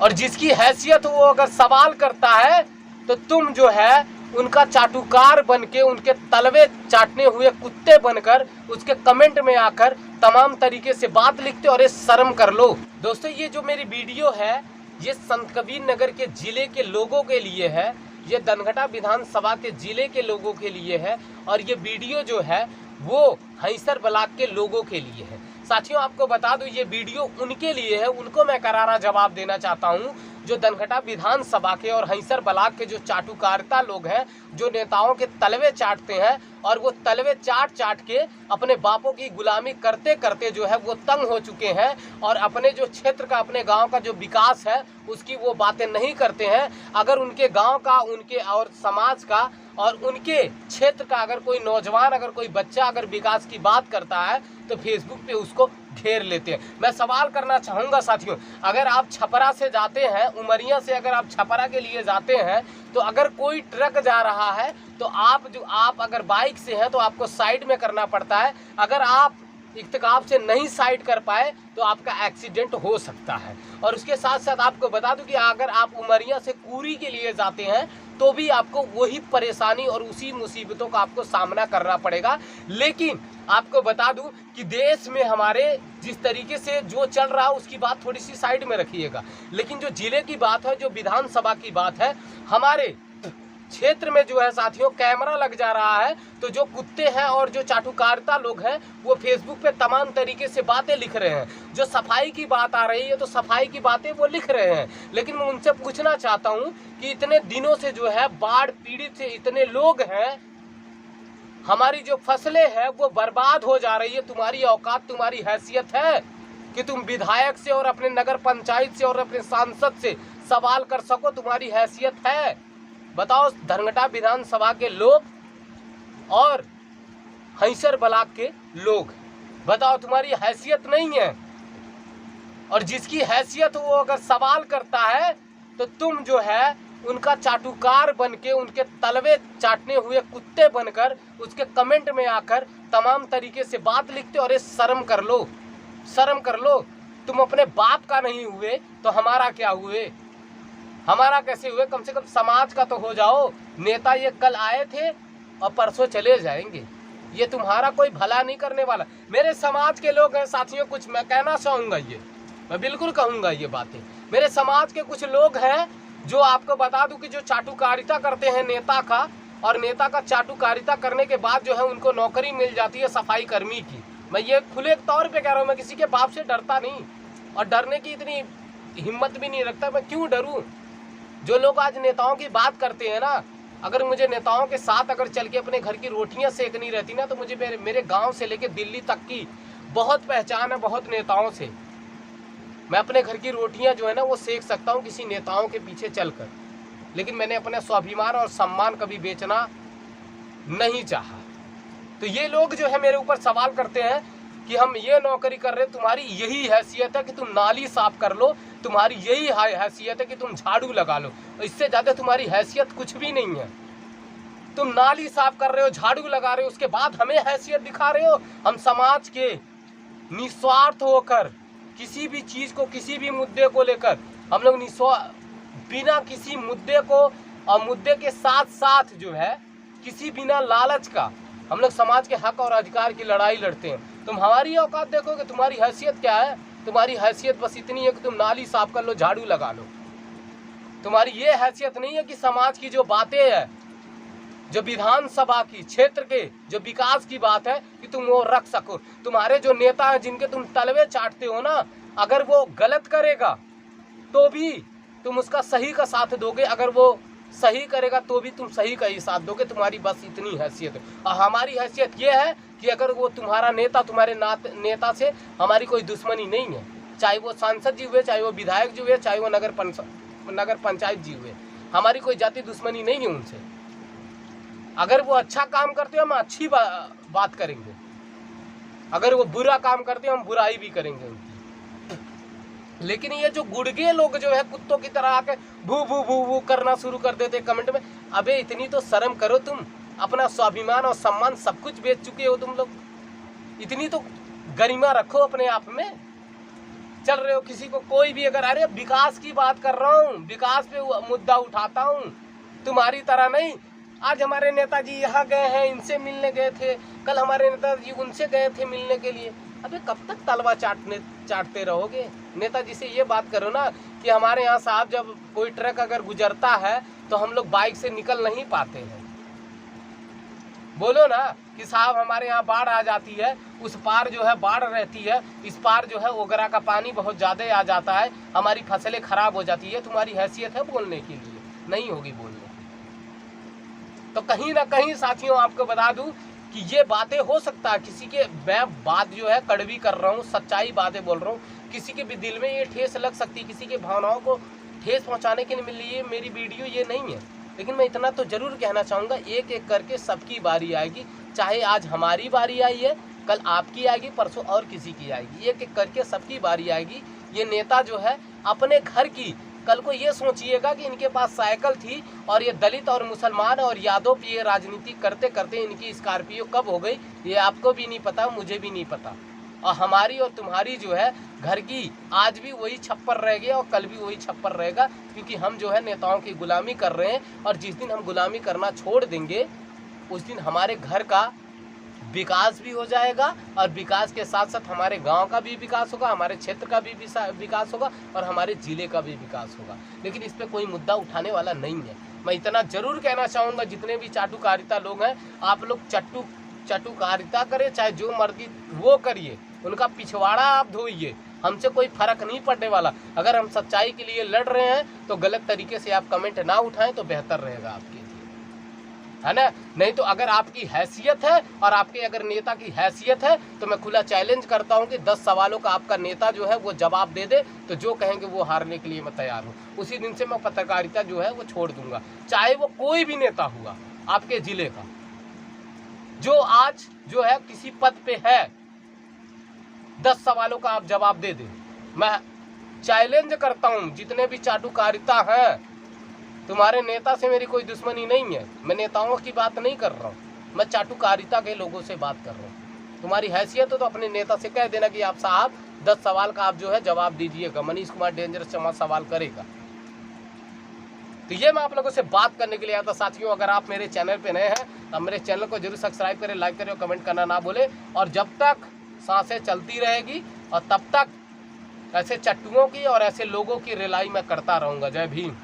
और जिसकी हैसियत वो अगर सवाल करता है तो तुम जो है उनका चाटुकार बनके, उनके तलवे चाटने हुए कुत्ते बनकर उसके कमेंट में आकर तमाम तरीके से बात लिखते हो। और ये शर्म कर लो। दोस्तों, ये जो मेरी वीडियो है ये संत कबीर नगर के जिले के लोगों के लिए है, ये दनघटा विधानसभा के जिले के लोगों के लिए है, और ये वीडियो जो है वो हंसर ब्लॉक के लोगों के लिए है। साथियों, आपको बता दूं ये वीडियो उनके लिए है, उनको मैं करारा जवाब देना चाहता हूं जो दनघटा विधानसभा के और हंसर ब्लॉक के जो चाटुकारिता लोग हैं, जो नेताओं के तलवे चाटते हैं, और वो तलवे चाट चाट के अपने बापों की गुलामी करते करते जो है वो तंग हो चुके हैं, और अपने जो क्षेत्र का, अपने गांव का जो विकास है उसकी वो बातें नहीं करते हैं। अगर उनके गांव का, उनके और समाज का और उनके क्षेत्र का अगर कोई नौजवान, अगर कोई बच्चा अगर विकास की बात करता है तो फेसबुक पे उसको घेर लेते हैं। मैं सवाल करना चाहूँगा साथियों, अगर आप छपरा से जाते हैं, उमरिया से अगर आप छपरा के लिए जाते हैं, तो अगर कोई ट्रक जा रहा है तो आप अगर बाइक से हैं तो आपको साइड में करना पड़ता है। अगर आप इत्तेकाब से नहीं साइड कर पाए तो आपका एक्सीडेंट हो सकता है। और उसके साथ साथ आपको बता दूं कि अगर आप उमरिया से कुरी के लिए जाते हैं तो भी आपको वही परेशानी और उसी मुसीबतों का आपको सामना करना पड़ेगा। लेकिन आपको बता दूं कि देश में हमारे जिस तरीके से जो चल रहा है उसकी बात थोड़ी सी साइड में रखिएगा, लेकिन जो जिले की बात है, जो विधानसभा की बात है, हमारे क्षेत्र में जो है साथियों कैमरा लग जा रहा है तो जो कुत्ते हैं और जो चाटुकारिता लोग हैं वो फेसबुक पे तमाम तरीके से बातें लिख रहे हैं। जो सफाई की बात आ रही है तो सफाई की बातें वो लिख रहे हैं। लेकिन मैं उनसे पूछना चाहता हूं कि इतने दिनों से जो है बाढ़ पीड़ित से इतने लोग हैं, हमारी जो फसलें हैं वो बर्बाद हो जा रही है। तुम्हारी औकात, तुम्हारी हैसियत है कि तुम विधायक से और अपने नगर पंचायत से और अपने सांसद से सवाल कर सको? तुम्हारी हैसियत है? बताओ, दनघटा विधानसभा के लोग और हंसर ब्लॉक के लोग, बताओ तुम्हारी हैसियत नहीं है? और जिसकी हैसियत वो अगर सवाल करता है तो तुम जो है उनका चाटुकार बनके, उनके तलवे चाटने हुए कुत्ते बनकर उसके कमेंट में आकर तमाम तरीके से बात लिखते हो। और ये शर्म कर लो, शर्म कर लो। तुम अपने बाप का नहीं हुए तो हमारा क्या हुए? हमारा कैसे हुए? कम से कम समाज का तो हो जाओ। नेता ये कल आए थे और परसों चले जाएंगे, ये तुम्हारा कोई भला नहीं करने वाला। मेरे समाज के लोग हैं साथियों, कुछ मैं कहना चाहूँगा, ये मैं बिल्कुल कहूँगा ये बातें। मेरे समाज के कुछ लोग हैं जो आपको बता दूं कि जो चाटुकारिता करते हैं नेता का, और नेता का चाटुकारिता करने के बाद जो है उनको नौकरी मिल जाती है सफाई कर्मी की। मैं ये खुले तौर पे कह रहा हूँ, मैं किसी के बाप से डरता नहीं और डरने की इतनी हिम्मत भी नहीं रखता। मैं क्यों डरूं? जो लोग आज नेताओं की बात करते हैं ना, अगर मुझे नेताओं के साथ अगर चल के अपने घर की रोटियां सेकनी रहती ना तो मुझे मेरे गांव से लेके दिल्ली तक की बहुत पहचान है, बहुत नेताओं से। मैं अपने घर की रोटियां जो है ना वो सेक सकता हूं किसी नेताओं के पीछे चलकर, लेकिन मैंने अपना स्वाभिमान और सम्मान कभी बेचना नहीं चाहा। तो ये लोग जो है मेरे ऊपर सवाल करते हैं कि हम ये नौकरी कर रहे, तुम्हारी यही हैसियत है कि तुम नाली साफ कर लो, तुम्हारी यही हैसियत है कि तुम झाड़ू लगा लो, इससे ज़्यादा तुम्हारी हैसियत कुछ भी नहीं है। तुम नाली साफ कर रहे हो, झाड़ू लगा रहे हो, उसके बाद हमें हैसियत दिखा रहे हो। हम समाज के निस्वार्थ होकर किसी भी चीज़ को, किसी भी मुद्दे को लेकर हम लोग बिना किसी मुद्दे को और मुद्दे के साथ साथ जो है किसी बिना लालच का हम लोग समाज के हक और अधिकार की लड़ाई लड़ते हैं। तुम हमारी औकात देखोगे, तुम्हारी हैसियत क्या है? तुम्हारी हैसियत बस इतनी है कि तुम नाली साफ कर लो, झाड़ू लगा लो। तुम्हारी ये हैसियत नहीं है कि समाज की जो बातें हैं, जो विधानसभा की, क्षेत्र के जो विकास की बात है, कि तुम वो रख सको। तुम्हारे जो नेता हैं जिनके तुम तलवे चाटते हो ना, अगर वो गलत करेगा तो भी तुम उसका सही का साथ दोगे, अगर वो सही करेगा तो भी तुम सही का ही साथ दोगे। तुम्हारी बस इतनी हैसियत है। और हमारी हैसियत ये है कि अगर वो तुम्हारा नेता, तुम्हारे नेता से हमारी कोई दुश्मनी नहीं है, चाहे वो सांसद जी हुए, चाहे वो विधायक जी हुए, चाहे वो नगर पंचायत जी हुए, हमारी कोई जाति दुश्मनी नहीं है उनसे। अगर वो अच्छा काम करते हो हम अच्छी बात करेंगे, अगर वो बुरा काम करते हो हम बुराई भी करेंगे उनकी। लेकिन ये जो गुड़गे लोग जो है कुत्तों की तरह आके भू भू भू भू करना शुरू कर देते कमेंट में, अबे इतनी तो शर्म करो तुम। अपना स्वाभिमान और सम्मान सब कुछ बेच चुके हो तुम लोग, इतनी तो गरिमा रखो अपने आप में। चल रहे हो, किसी को कोई भी अगर, अरे विकास की बात कर रहा हूँ, विकास पे मुद्दा उठाता हूँ, तुम्हारी तरह नहीं। आज हमारे नेताजी यहाँ गए हैं, इनसे मिलने गए थे, कल हमारे नेताजी उनसे गए थे मिलने के लिए। अबे कब तक तलवा चाटते रहोगे? नेताजी से ये बात करो ना कि हमारे यहाँ साहब जब कोई ट्रक अगर गुजरता है तो हम लोग बाइक से निकल नहीं पाते हैं। बोलो ना कि साहब हमारे यहाँ बाढ़ आ जाती है, उस पार जो है बाढ़ रहती है, इस पार जो है ओगरा का पानी बहुत ज़्यादा आ जाता है, हमारी फसलें खराब हो जाती है। तुम्हारी हैसियत है बोलने के लिए? नहीं होगी बोलने। तो कहीं ना कहीं साथियों आपको बता दूं कि ये बातें हो सकता है किसी के, मैं बात जो है कड़वी कर रहा हूँ, सच्चाई बातें बोल रहा हूँ, किसी के भी दिल में ये ठेस लग सकती है, किसी के भावनाओं को ठेस पहुँचाने के लिए मिल रही है मेरी वीडियो, ये नहीं है। लेकिन मैं इतना तो जरूर कहना चाहूँगा, एक एक करके सबकी बारी आएगी। चाहे आज हमारी बारी आई है, कल आपकी आएगी, परसों और किसी की आएगी, एक एक करके सबकी बारी आएगी। ये नेता जो है अपने घर की, कल को ये सोचिएगा कि इनके पास साइकिल थी और ये दलित और मुसलमान और यादव पे ये राजनीति करते करते इनकी स्कॉर्पियो कब हो गई, ये आपको भी नहीं पता, मुझे भी नहीं पता। और हमारी और तुम्हारी जो है घर की आज भी वही छप्पर रह गया और कल भी वही छप्पर रहेगा, क्योंकि हम जो है नेताओं की गुलामी कर रहे हैं। और जिस दिन हम गुलामी करना छोड़ देंगे उस दिन हमारे घर का विकास भी हो जाएगा, और विकास के साथ साथ हमारे गांव का भी विकास होगा, हमारे क्षेत्र का भी विकास होगा, और हमारे ज़िले का भी विकास होगा। लेकिन इस पर कोई मुद्दा उठाने वाला नहीं है। मैं इतना जरूर कहना चाहूँगा, जितने भी चाटुकारिता लोग हैं, आप लोग चाटुकारिता करें, चाहे जो मर्जी वो करिए, उनका पिछवाड़ा आप धोइए, हमसे कोई फर्क नहीं पड़ने वाला। अगर हम सच्चाई के लिए लड़ रहे हैं तो गलत तरीके से आप कमेंट ना उठाएं तो बेहतर रहेगा आपके लिए, है ना। नहीं तो अगर आपकी हैसियत है और आपके अगर नेता की हैसियत है तो मैं खुला चैलेंज करता हूं कि 10 सवालों का आपका नेता जो है वो जवाब दे दे, तो जो कहेंगे वो हारने के लिए मैं तैयार हूं। उसी दिन से मैं पत्रकारिता जो है वो छोड़ दूंगा, चाहे वो कोई भी नेता हुआ आपके ज़िले का, जो आज जो है किसी पद पे है, 10 सवालों का आप जवाब दे दें। मैं चैलेंज करता हूं जितने भी चाटुकारिता हैं, तुम्हारे नेता से मेरी कोई दुश्मनी नहीं है, मैं नेताओं की बात नहीं कर रहा हूँ, मैं चाटुकारिता के लोगों से बात कर रहा हूँ। तुम्हारी हैसियत हो तो अपने नेता से कह देना कि आप साहब 10 सवाल का आप जो है जवाब दीजिएगा, मनीष कुमार डेंजरस चमा सवाल करेगा। तो ये मैं आप लोगों से बात करने के लिए आया था। साथियों अगर आप मेरे चैनल पे नए हैं तो मेरे चैनल को जरूर सब्सक्राइब करें, लाइक करें और कमेंट करना ना भूलें। और जब तक सांसें चलती रहेगी और तब तक ऐसे चट्टुओं की और ऐसे लोगों की रिलाई मैं करता रहूँगा। जय भीम।